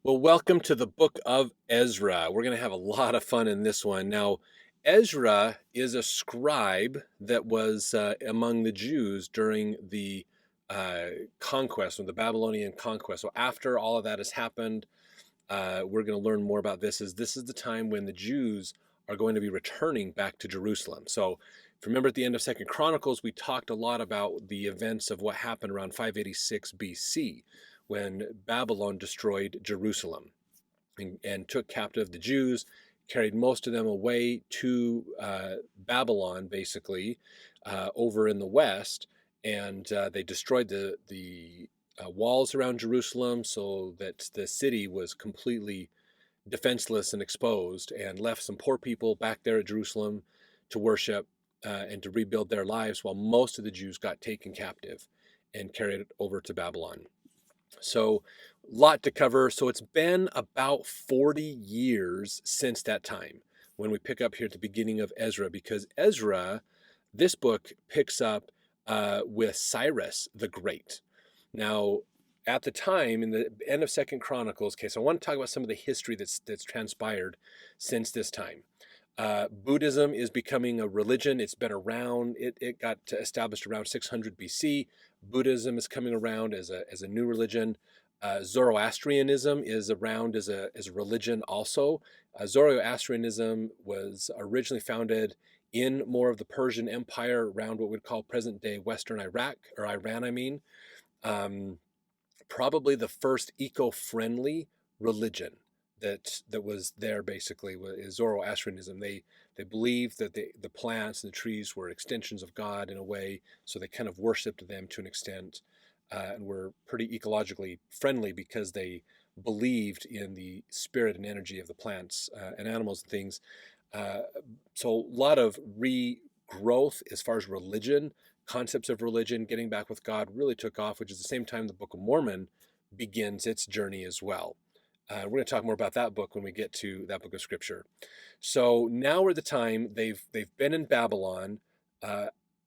Well, welcome to the book of Ezra. We're going to have a lot of fun in this one. Now, Ezra is a scribe that was among the Jews during the conquest, or the Babylonian conquest. So, after all of that has happened, we're going to learn more about this. This is the time when the Jews are going to be returning back to Jerusalem. So, if you remember at the end of Second Chronicles, we talked a lot about the events of what happened around 586 BC when Babylon destroyed Jerusalem and took captive the Jews, carried most of them away to Babylon, basically, over in the west, and they destroyed the walls around Jerusalem so that the city was completely defenseless and exposed, and left some poor people back there at Jerusalem to worship and to rebuild their lives, while most of the Jews got taken captive and carried over to Babylon. So, lot to cover. So, it's been about 40 years since that time when we pick up here at the beginning of Ezra, because Ezra, this book picks up with Cyrus the Great. Now, at the time, in the end of Second Chronicles, okay, so I want to talk about some of the history that's transpired since this time. Buddhism is becoming a religion. It's been around. It got established around 600 BC. Buddhism is coming around as a new religion. Zoroastrianism is around as a religion also. Zoroastrianism was originally founded in more of the Persian Empire around what we'd call present day Western Iraq, or Iran, I mean. Um, Probably the first eco-friendly religion that was there, basically, is Zoroastrianism. They believed that the plants and the trees were extensions of God in a way, so they kind of worshipped them to an extent, and were pretty ecologically friendly because they believed in the spirit and energy of the plants and animals and things. Uh, so a lot of regrowth as far as religion, concepts of religion, getting back with God really took off, which is the same time the Book of Mormon begins its journey as well. We're going to talk more about that book when we get to that book of scripture. So now we're at the time they've been in Babylon. Uh,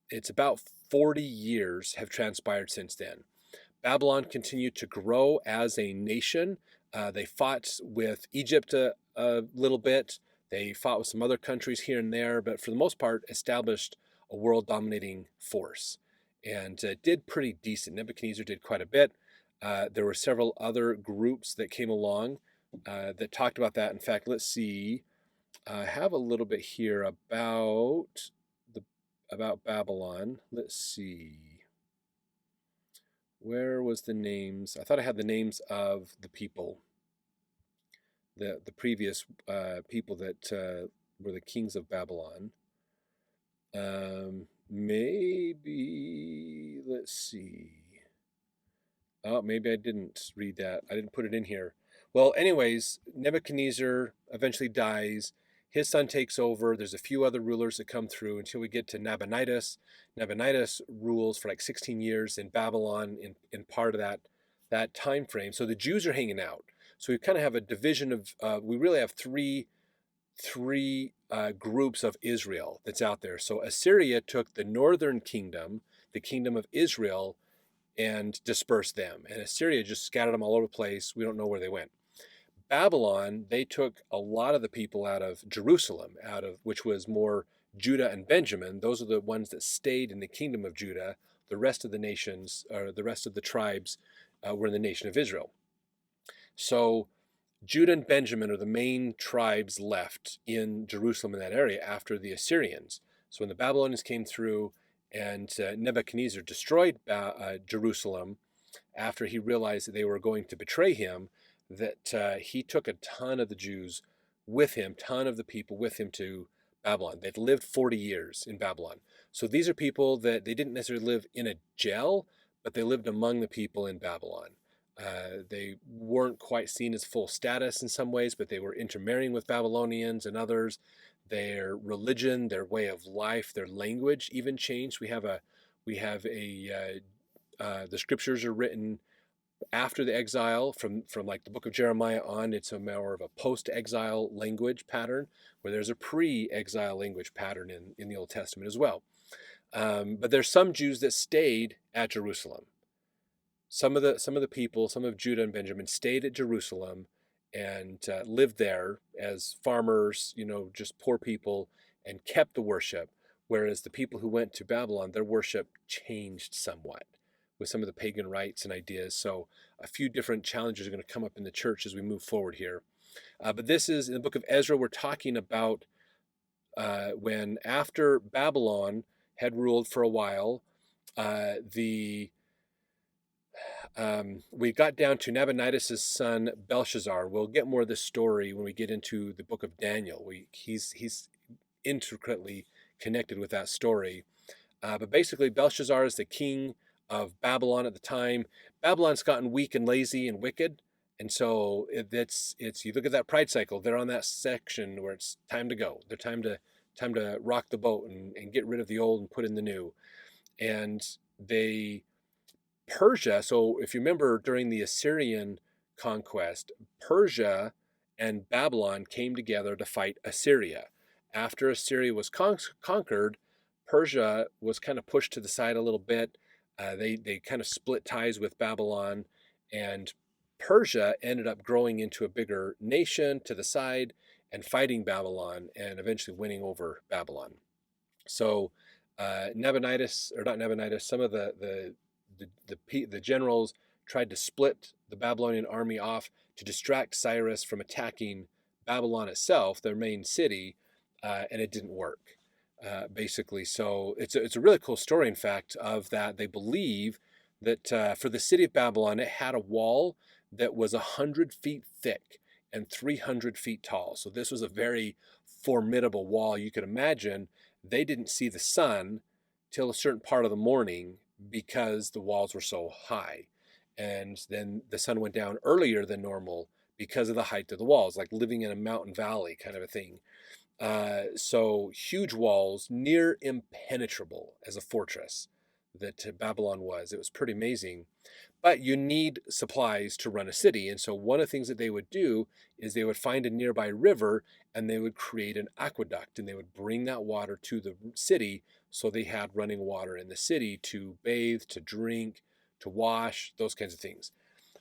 it's about 40 years have transpired since then. Babylon continued to grow as a nation. They fought with Egypt a little bit. They fought with some other countries here and there, but for the most part, established a world dominating force and did pretty decent. Nebuchadnezzar did quite a bit. There were several other groups that came along that talked about that. In fact, let's see. I have a little bit here the about Babylon. Let's see. Where was the names? I thought I had the names of the people, the previous people that were the kings of Babylon. Maybe, let's see. Oh, maybe I didn't read that. I didn't put it in here. Well, anyways, Nebuchadnezzar eventually dies. His son takes over. There's a few other rulers that come through until we get to Nabonidus. Nabonidus rules for like 16 years in Babylon in part of that time frame. So the Jews are hanging out. So we kind of have a division of. We really have three groups of Israel that's out there. So Assyria took the northern kingdom, the kingdom of Israel, and dispersed them. And Assyria just scattered them all over the place. We don't know where they went. Babylon, they took a lot of the people out of Jerusalem, out of which was more Judah and Benjamin. Those are the ones that stayed in the kingdom of Judah. The rest of the nations, or the rest of the tribes, were in the nation of Israel. So Judah and Benjamin are the main tribes left in Jerusalem, in that area, after the Assyrians. So when the Babylonians came through and Nebuchadnezzar destroyed Jerusalem, after he realized that they were going to betray him, that he took a ton of the Jews with him, ton of the people with him to Babylon. They'd lived 40 years in Babylon. So these are people that they didn't necessarily live in a jail, but they lived among the people in Babylon. They weren't quite seen as full status in some ways, but they were intermarrying with Babylonians and others. Their religion, their way of life, their language even changed. The scriptures are written after the exile, from like the book of Jeremiah on. It's a more of a post-exile language pattern, where there's a pre-exile language pattern in the Old Testament as well. But there's some Jews that stayed at Jerusalem. Some of the people, some of Judah and Benjamin, stayed at Jerusalem and lived there as farmers, just poor people, and kept the worship. Whereas the people who went to Babylon, their worship changed somewhat with some of the pagan rites and ideas. So a few different challenges are going to come up in the church as we move forward here. But this is in the book of Ezra. We're talking about when after Babylon had ruled for a while, the we got down to Nabonidus' son Belshazzar. We'll get more of this story when we get into the book of Daniel. He's intricately connected with that story. But basically, Belshazzar is the king of Babylon at the time. Babylon's gotten weak and lazy and wicked, and so it's you look at that pride cycle. They're on that section where it's time to go. They're time to rock the boat and get rid of the old and put in the new. And they Persia, so if you remember during the Assyrian conquest, Persia and Babylon came together to fight Assyria. After Assyria was conquered, Persia was kind of pushed to the side a little bit. They kind of split ties with Babylon, and Persia ended up growing into a bigger nation to the side and fighting Babylon and eventually winning over Babylon. So Nabonidus, or not Nabonidus, some of the generals tried to split the Babylonian army off to distract Cyrus from attacking Babylon itself, their main city, and it didn't work. Basically, so it's a really cool story. In fact, of that they believe that for the city of Babylon, it had a wall that was 100 feet thick and 300 feet tall. So this was a very formidable wall. You could imagine they didn't see the sun till a certain part of the morning because the walls were so high. And then the sun went down earlier than normal because of the height of the walls, like living in a mountain valley kind of a thing. So huge walls, near impenetrable as a fortress that Babylon was. It was pretty amazing. But you need supplies to run a city. And so one of the things that they would do is they would find a nearby river and they would create an aqueduct and they would bring that water to the city. So they had running water in the city to bathe, to drink, to wash, those kinds of things,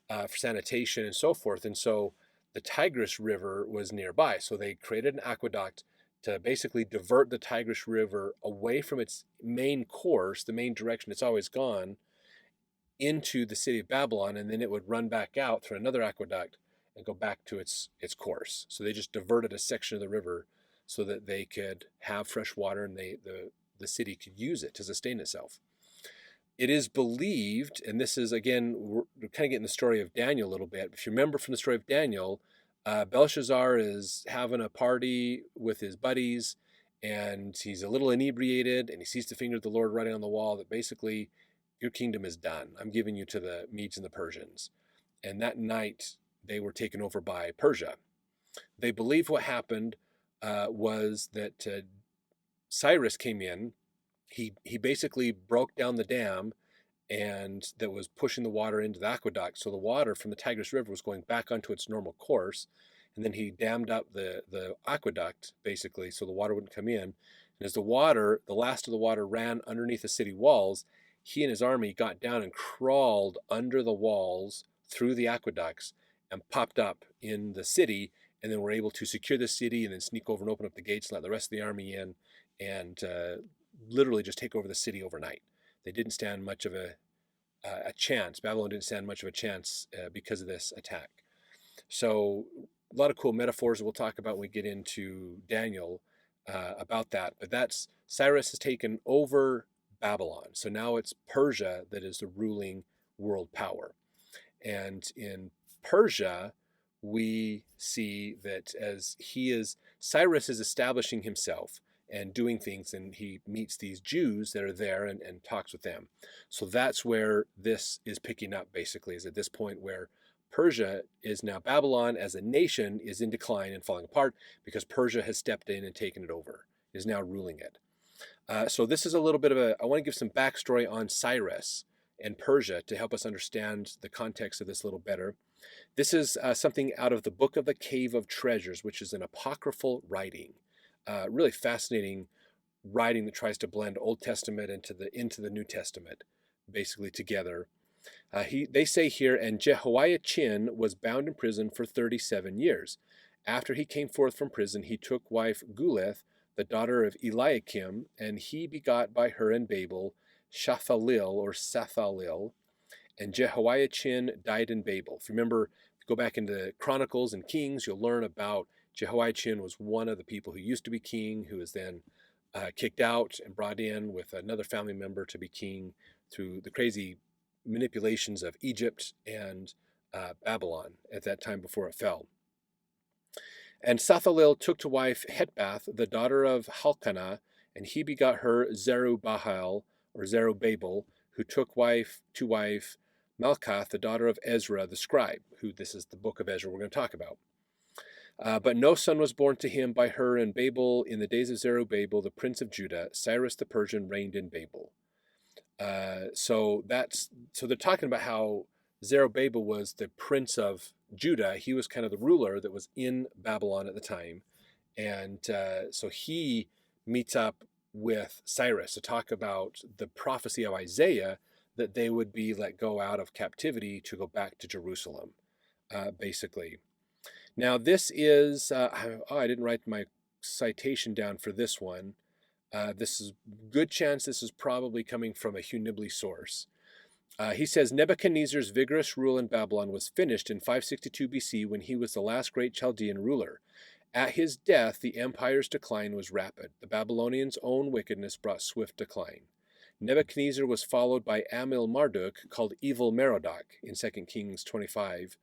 for sanitation and so forth. And so the Tigris River was nearby. So they created an aqueduct to basically divert the Tigris River away from its main course, the main direction it's always gone, into the city of Babylon, and then it would run back out through another aqueduct and go back to its course. So they just diverted a section of the river so that they could have fresh water and the city could use it to sustain itself. It is believed, and this is again, we're kind of getting the story of Daniel a little bit. If you remember from the story of Daniel, Belshazzar is having a party with his buddies, and he's a little inebriated, and he sees the finger of the Lord writing on the wall that basically, your kingdom is done. I'm giving you to the Medes and the Persians. And that night, they were taken over by Persia. They believe what happened was that Cyrus came in. He basically broke down the dam and that was pushing the water into the aqueduct. So the water from the Tigris River was going back onto its normal course. And then he dammed up the aqueduct, basically, so the water wouldn't come in. And as the last of the water ran underneath the city walls, he and his army got down and crawled under the walls through the aqueducts and popped up in the city, and then were able to secure the city and then sneak over and open up the gates and let the rest of the army in and literally just take over the city overnight. They didn't stand much of a chance. Babylon didn't stand much of a chance because of this attack. So a lot of cool metaphors that we'll talk about when we get into Daniel about that. But that's Cyrus has taken over Babylon. So now it's Persia that is the ruling world power. And in Persia, we see that as Cyrus is establishing himself and doing things, and he meets these Jews that are there and talks with them. So that's where this is picking up, basically, is at this point where Persia is now, Babylon as a nation is in decline and falling apart because Persia has stepped in and taken it over, is now ruling it. So this is a little bit of I want to give some backstory on Cyrus and Persia to help us understand the context of this a little better. This is something out of the Book of the Cave of Treasures, which is an apocryphal writing. Really fascinating writing that tries to blend Old Testament into the New Testament, basically together. They say here, and Jehoiachin was bound in prison for 37 years. After he came forth from prison, he took wife Guleth, the daughter of Eliakim, and he begot by her in Babel Shathalil, and Jehoiachin died in Babel. If you remember, if you go back into Chronicles and Kings, you'll learn about Jehoiachin was one of the people who used to be king, who was then kicked out and brought in with another family member to be king through the crazy manipulations of Egypt and Babylon at that time before it fell. And Sathalil took to wife Hetbath, the daughter of Halkanah, and he begot her Zerubbabel, who took to wife Malkath, the daughter of Ezra the scribe, who this is the book of Ezra we're going to talk about. But no son was born to him by her in Babel in the days of Zerubbabel, the prince of Judah. Cyrus the Persian reigned in Babel. So they're talking about how Zerubbabel was the prince of Judah. He was kind of the ruler that was in Babylon at the time. And so he meets up with Cyrus to talk about the prophecy of Isaiah that they would be let go out of captivity to go back to Jerusalem, basically. Now this is, I didn't write my citation down for this one. This is good chance this is probably coming from a Hugh Nibley source. He says Nebuchadnezzar's vigorous rule in Babylon was finished in 562 BC when he was the last great Chaldean ruler. At his death, the empire's decline was rapid. The Babylonians' own wickedness brought swift decline. Nebuchadnezzar was followed by Amil Marduk, called Evil Merodach in 2 Kings 25,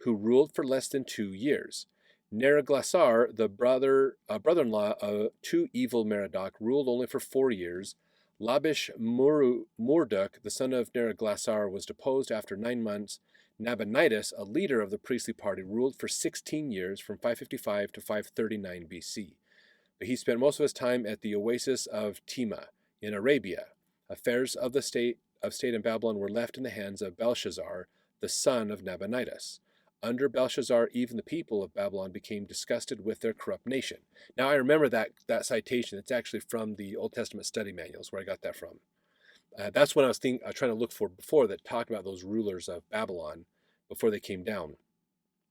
who ruled for less than 2 years. Neriglissar, the brother-in-law to Evil Merodach, ruled only for 4 years. Labish Marduk, the son of Neriglissar, was deposed after 9 months. Nabonidus, a leader of the priestly party, ruled for 16 years, from 555 to 539 BC. But he spent most of his time at the oasis of Tema in Arabia. Affairs of the state in Babylon were left in the hands of Belshazzar, the son of Nabonidus. Under Belshazzar, even the people of Babylon became disgusted with their corrupt nation. Now, I remember that citation. It's actually from the Old Testament study manuals where I got that from. That's what I was trying to look for before, that talked about those rulers of Babylon before they came down.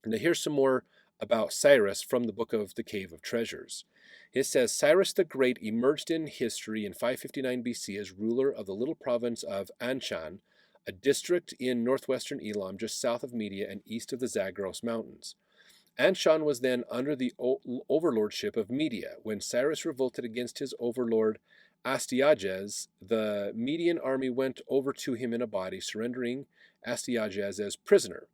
Now, here's some more about Cyrus from the book of the Cave of Treasures. It says, Cyrus the Great emerged in history in 559 BC as ruler of the little province of Anshan, a district in northwestern Elam, just south of Media and east of the Zagros Mountains. Anshan was then under the overlordship of Media. When Cyrus revolted against his overlord Astyages, the Median army went over to him in a body, surrendering Astyages as prisoner.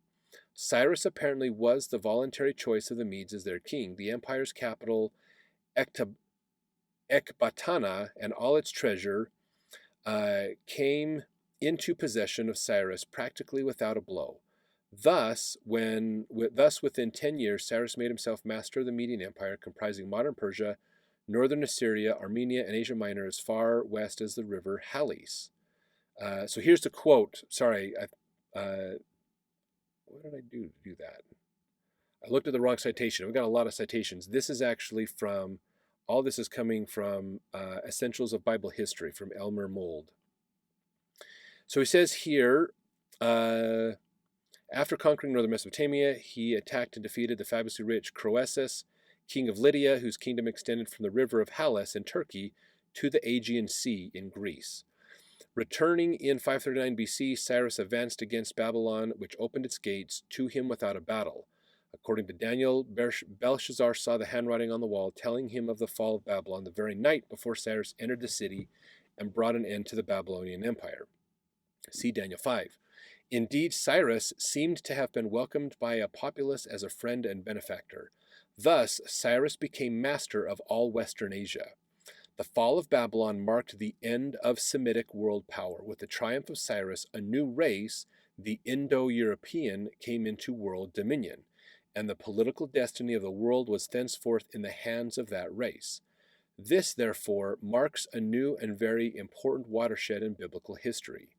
Cyrus apparently was the voluntary choice of the Medes as their king. The empire's capital, Ecbatana, and all its treasure came into possession of Cyrus practically without a blow. Thus, within 10 years, Cyrus made himself master of the Median Empire, comprising modern Persia, northern Assyria, Armenia, and Asia Minor, as far west as the river Halys. So here's the quote. Sorry, what did I do to do that? I looked at the wrong citation. We've got a lot of citations. This is actually all this is coming from Essentials of Bible History from Elmer Mold. So he says here, after conquering northern Mesopotamia, he attacked and defeated the fabulously rich Croesus, king of Lydia, whose kingdom extended from the river of Halys in Turkey to the Aegean Sea in Greece. Returning in 539 BC, Cyrus advanced against Babylon, which opened its gates to him without a battle. According to Daniel, Belshazzar saw the handwriting on the wall telling him of the fall of Babylon the very night before Cyrus entered the city and brought an end to the Babylonian Empire. See Daniel 5. Indeed, Cyrus seemed to have been welcomed by a populace as a friend and benefactor. Thus, Cyrus became master of all Western Asia. The fall of Babylon marked the end of Semitic world power. With the triumph of Cyrus, a new race, the Indo-European, came into world dominion, and the political destiny of the world was thenceforth in the hands of that race. This, therefore, marks a new and very important watershed in biblical history.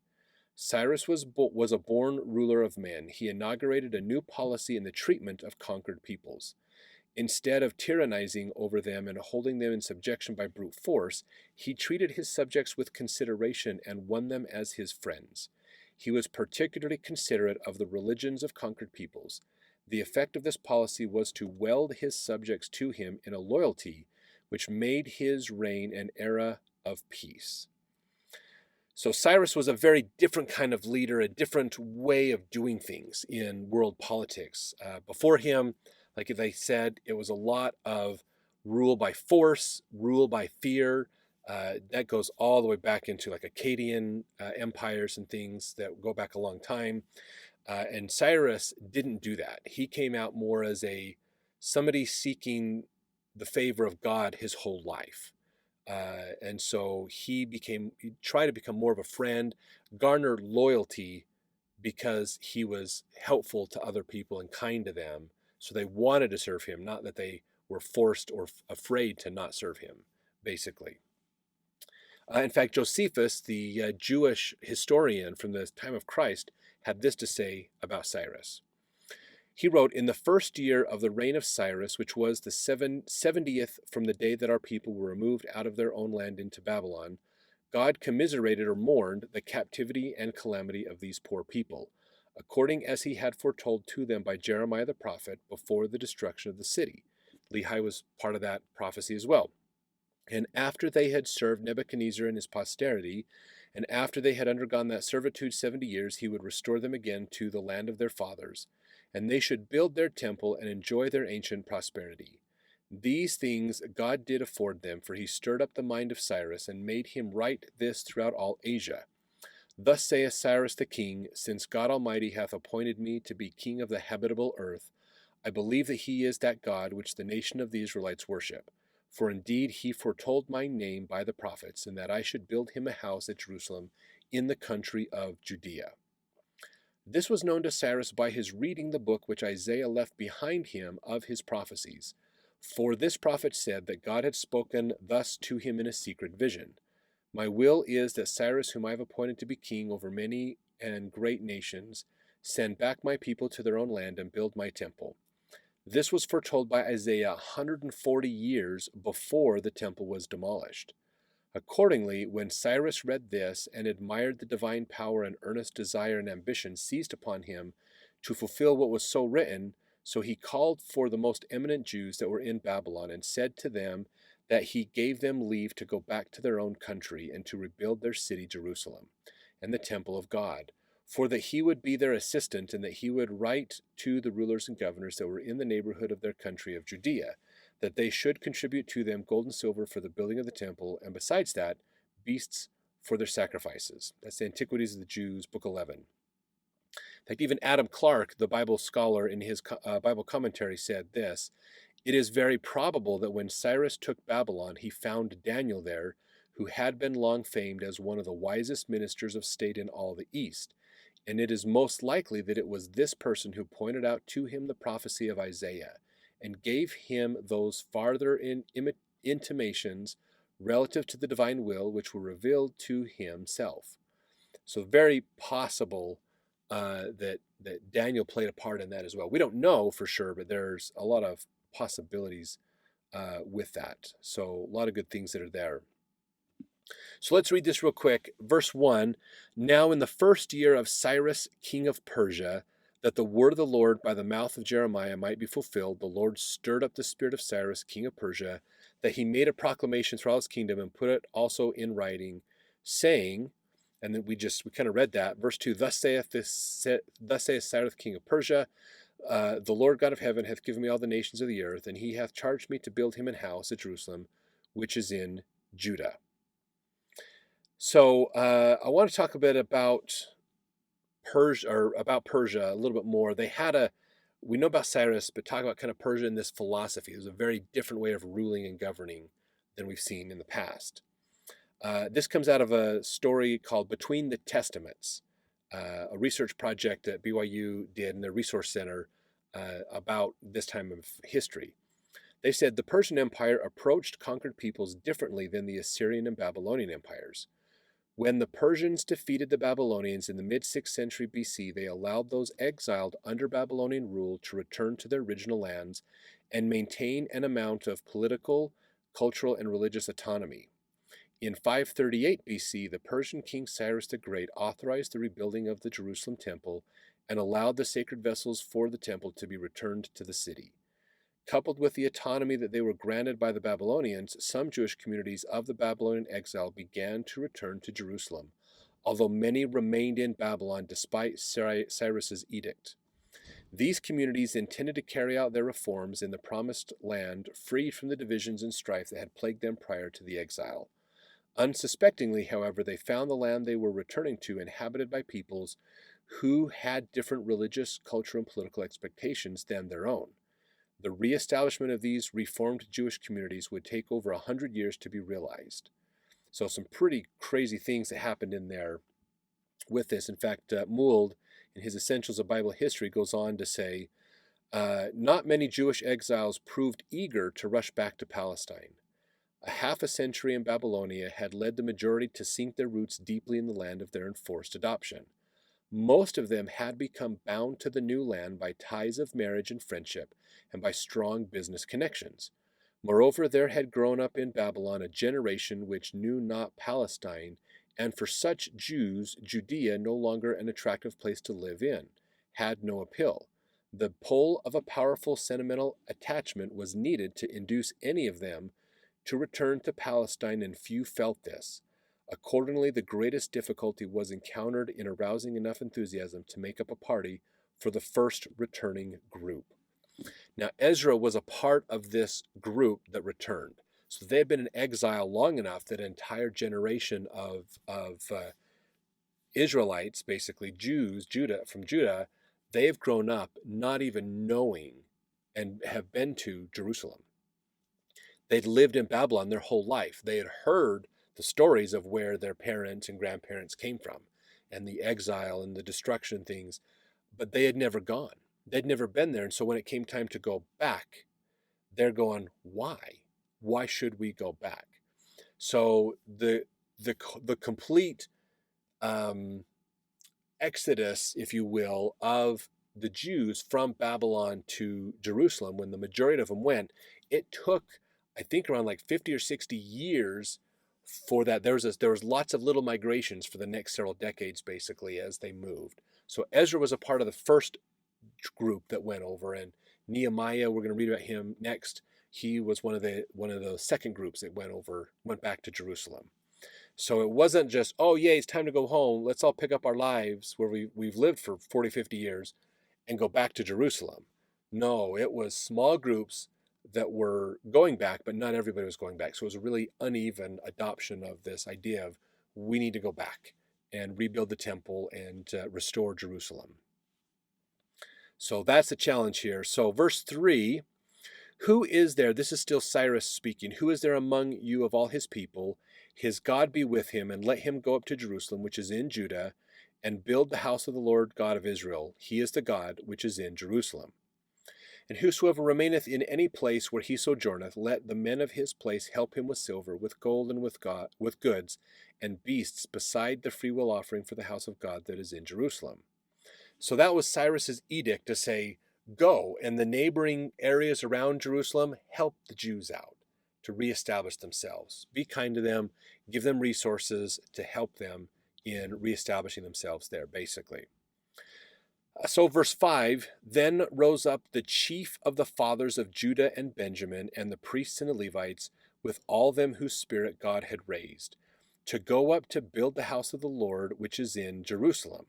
Cyrus was a born ruler of men. He inaugurated a new policy in the treatment of conquered peoples. Instead of tyrannizing over them and holding them in subjection by brute force, he treated his subjects with consideration and won them as his friends. He was particularly considerate of the religions of conquered peoples. The effect of this policy was to weld his subjects to him in a loyalty which made his reign an era of peace. So Cyrus was a very different kind of leader, a different way of doing things in world politics. Before him, like they said, it was a lot of rule by force, rule by fear. That goes all the way back into like Akkadian empires and things that go back a long time. And Cyrus didn't do that. He came out more as somebody seeking the favor of God his whole life. And so he tried to become more of a friend, garnered loyalty because he was helpful to other people and kind to them. So they wanted to serve him, not that they were forced or afraid to not serve him, basically. In fact, Josephus, the Jewish historian from the time of Christ, had this to say about Cyrus. He wrote, "In the first year of the reign of Cyrus, which was the 70th from the day that our people were removed out of their own land into Babylon, God commiserated or mourned the captivity and calamity of these poor people, according as he had foretold to them by Jeremiah the prophet before the destruction of the city." Lehi was part of that prophecy as well. "And after they had served Nebuchadnezzar and his posterity, and after they had undergone that servitude 70 years, he would restore them again to the land of their fathers, and they should build their temple and enjoy their ancient prosperity. These things God did afford them, for he stirred up the mind of Cyrus, and made him write this throughout all Asia. Thus saith Cyrus the king, since God Almighty hath appointed me to be king of the habitable earth, I believe that he is that God which the nation of the Israelites worship. For indeed he foretold my name by the prophets, and that I should build him a house at Jerusalem in the country of Judea." This was known to Cyrus by his reading the book which Isaiah left behind him of his prophecies. For this prophet said that God had spoken thus to him in a secret vision. "My will is that Cyrus, whom I have appointed to be king over many and great nations, send back my people to their own land and build my temple." This was foretold by Isaiah 140 years before the temple was demolished. Accordingly, when Cyrus read this and admired the divine power and earnest desire and ambition seized upon him to fulfill what was so written, so he called for the most eminent Jews that were in Babylon and said to them that he gave them leave to go back to their own country and to rebuild their city Jerusalem and the temple of God, for that he would be their assistant, and that he would write to the rulers and governors that were in the neighborhood of their country of Judea, that they should contribute to them gold and silver for the building of the temple, and besides that, beasts for their sacrifices. That's the Antiquities of the Jews, Book 11. In fact, even Adam Clarke, the Bible scholar, in his Bible commentary said this: "It is very probable that when Cyrus took Babylon, he found Daniel there, who had been long famed as one of the wisest ministers of state in all the East. And it is most likely that it was this person who pointed out to him the prophecy of Isaiah, and gave him those farther intimations relative to the divine will which were revealed to himself." So very possible that Daniel played a part in that as well. We don't know for sure, but there's a lot of possibilities with that. So a lot of good things that are there. So let's read this real quick. Verse 1, "Now in the first year of Cyrus, king of Persia, that the word of the Lord by the mouth of Jeremiah might be fulfilled, the Lord stirred up the spirit of Cyrus, king of Persia, that he made a proclamation throughout his kingdom and put it also in writing, saying," and then we kind of read that. Verse 2, thus saith Cyrus, king of Persia, "The Lord God of heaven hath given me all the nations of the earth, and he hath charged me to build him an house at Jerusalem, which is in Judah." So I want to talk a bit about Persia, a little bit more. We know about Cyrus, but talk about kind of Persia and this philosophy. It was a very different way of ruling and governing than we've seen in the past. This comes out of a story called Between the Testaments, a research project that BYU did in the Resource Center about this time of history. They said the Persian Empire approached conquered peoples differently than the Assyrian and Babylonian empires. When the Persians defeated the Babylonians in the mid-6th century BC, they allowed those exiled under Babylonian rule to return to their original lands and maintain an amount of political, cultural, and religious autonomy. In 538 BC, the Persian king Cyrus the Great authorized the rebuilding of the Jerusalem temple and allowed the sacred vessels for the temple to be returned to the city. Coupled with the autonomy that they were granted by the Babylonians, some Jewish communities of the Babylonian exile began to return to Jerusalem, although many remained in Babylon despite Cyrus's edict. These communities intended to carry out their reforms in the promised land, freed from the divisions and strife that had plagued them prior to the exile. Unsuspectingly, however, they found the land they were returning to inhabited by peoples who had different religious, cultural, and political expectations than their own. The reestablishment of these reformed Jewish communities would take over 100 years to be realized. So, some pretty crazy things that happened in there with this. In fact, Mould, in his Essentials of Bible History, goes on to say, not many Jewish exiles proved eager to rush back to Palestine. A half a century in Babylonia had led the majority to sink their roots deeply in the land of their enforced adoption. Most of them had become bound to the new land by ties of marriage and friendship, and by strong business connections. Moreover, there had grown up in Babylon a generation which knew not Palestine, and for such Jews, Judea, no longer an attractive place to live in, had no appeal. The pull of a powerful sentimental attachment was needed to induce any of them to return to Palestine, and few felt this. Accordingly, the greatest difficulty was encountered in arousing enough enthusiasm to make up a party for the first returning group. Now, Ezra was a part of this group that returned. So they had been in exile long enough that an entire generation of Israelites, basically Jews, from Judah, they have grown up not even knowing and have been to Jerusalem. They'd lived in Babylon their whole life. They had heard the stories of where their parents and grandparents came from and the exile and the destruction things, but they had never gone. They'd never been there. And so when it came time to go back, they're going, why? Why should we go back? So the complete exodus, if you will, of the Jews from Babylon to Jerusalem, when the majority of them went, it took, I think, around like 50 or 60 years for that. There was lots of little migrations for the next several decades, basically, as they moved. So Ezra was a part of the first group that went over, and Nehemiah, we're going to read about him next. He was one of the second groups that went back to Jerusalem. So it wasn't just, oh, yay, it's time to go home. Let's all pick up our lives where we've lived for 40, 50 years and go back to Jerusalem. No, it was small groups that were going back, but not everybody was going back. So it was a really uneven adoption of this idea of we need to go back and rebuild the temple and restore Jerusalem. So that's the challenge here. So verse 3, who is there? This is still Cyrus speaking. Who is there among you of all his people? His God be with him, and let him go up to Jerusalem, which is in Judah, and build the house of the Lord God of Israel. He is the God which is in Jerusalem. And whosoever remaineth in any place where he sojourneth, let the men of his place help him with silver, with gold, and with goods, and beasts, beside the freewill offering for the house of God that is in Jerusalem. So that was Cyrus's edict to say, go, and the neighboring areas around Jerusalem, help the Jews out to reestablish themselves. Be kind to them, give them resources to help them in reestablishing themselves there, basically. So verse 5, then rose up the chief of the fathers of Judah and Benjamin, and the priests and the Levites, with all them whose spirit God had raised, to go up to build the house of the Lord, which is in Jerusalem.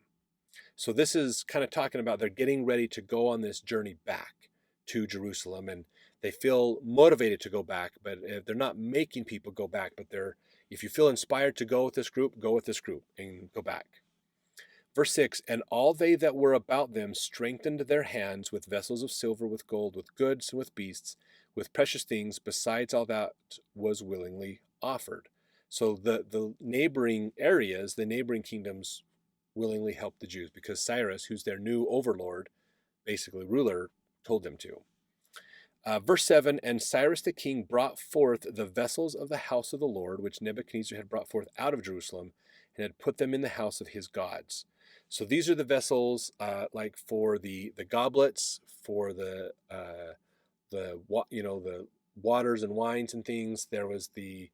So this is kind of talking about they're getting ready to go on this journey back to Jerusalem, and they feel motivated to go back, but they're not making people go back, but if you feel inspired to go with this group and go back. Verse 6, and all they that were about them strengthened their hands with vessels of silver, with gold, with goods, and with beasts, with precious things, besides all that was willingly offered. So the neighboring areas, the neighboring kingdoms, willingly helped the Jews because Cyrus, who's their new overlord, basically ruler, told them to. Verse 7, and Cyrus the king brought forth the vessels of the house of the Lord, which Nebuchadnezzar had brought forth out of Jerusalem, and had put them in the house of his gods. So these are the vessels, like for the goblets, for the waters and wines and things. There was the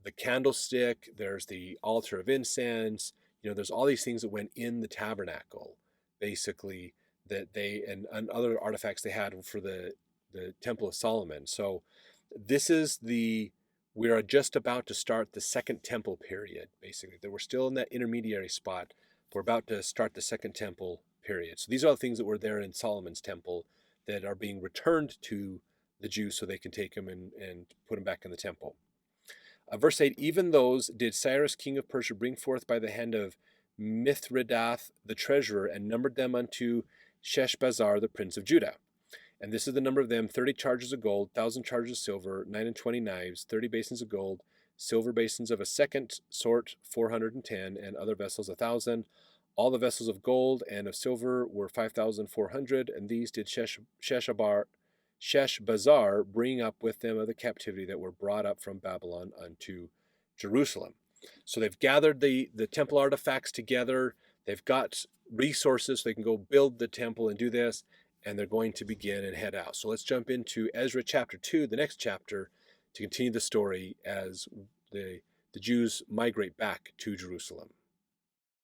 the candlestick, there's the altar of incense, there's all these things that went in the tabernacle, basically, that and other artifacts they had for the Temple of Solomon. So this is we are just about to start the Second Temple period, basically. That we're still in that intermediary spot. We're about to start the Second Temple period. So these are the things that were there in Solomon's temple that are being returned to the Jews so they can take them and put them back in the temple. Verse 8, even those did Cyrus king of Persia bring forth by the hand of Mithridath the treasurer, and numbered them unto Sheshbazzar the prince of Judah. And this is the number of them: 30 charges of gold, 1,000 charges of silver, 29 knives, 30 basins of gold, silver basins of a second sort, 410, and other vessels 1,000. All the vessels of gold and of silver were 5,400, and these did Sheshbazzar bring up with them of the captivity that were brought up from Babylon unto Jerusalem. So they've gathered the temple artifacts together. They've got resources so they can go build the temple and do this, and they're going to begin and head out. So let's jump into Ezra chapter 2, the next chapter, to continue the story as the Jews migrate back to Jerusalem.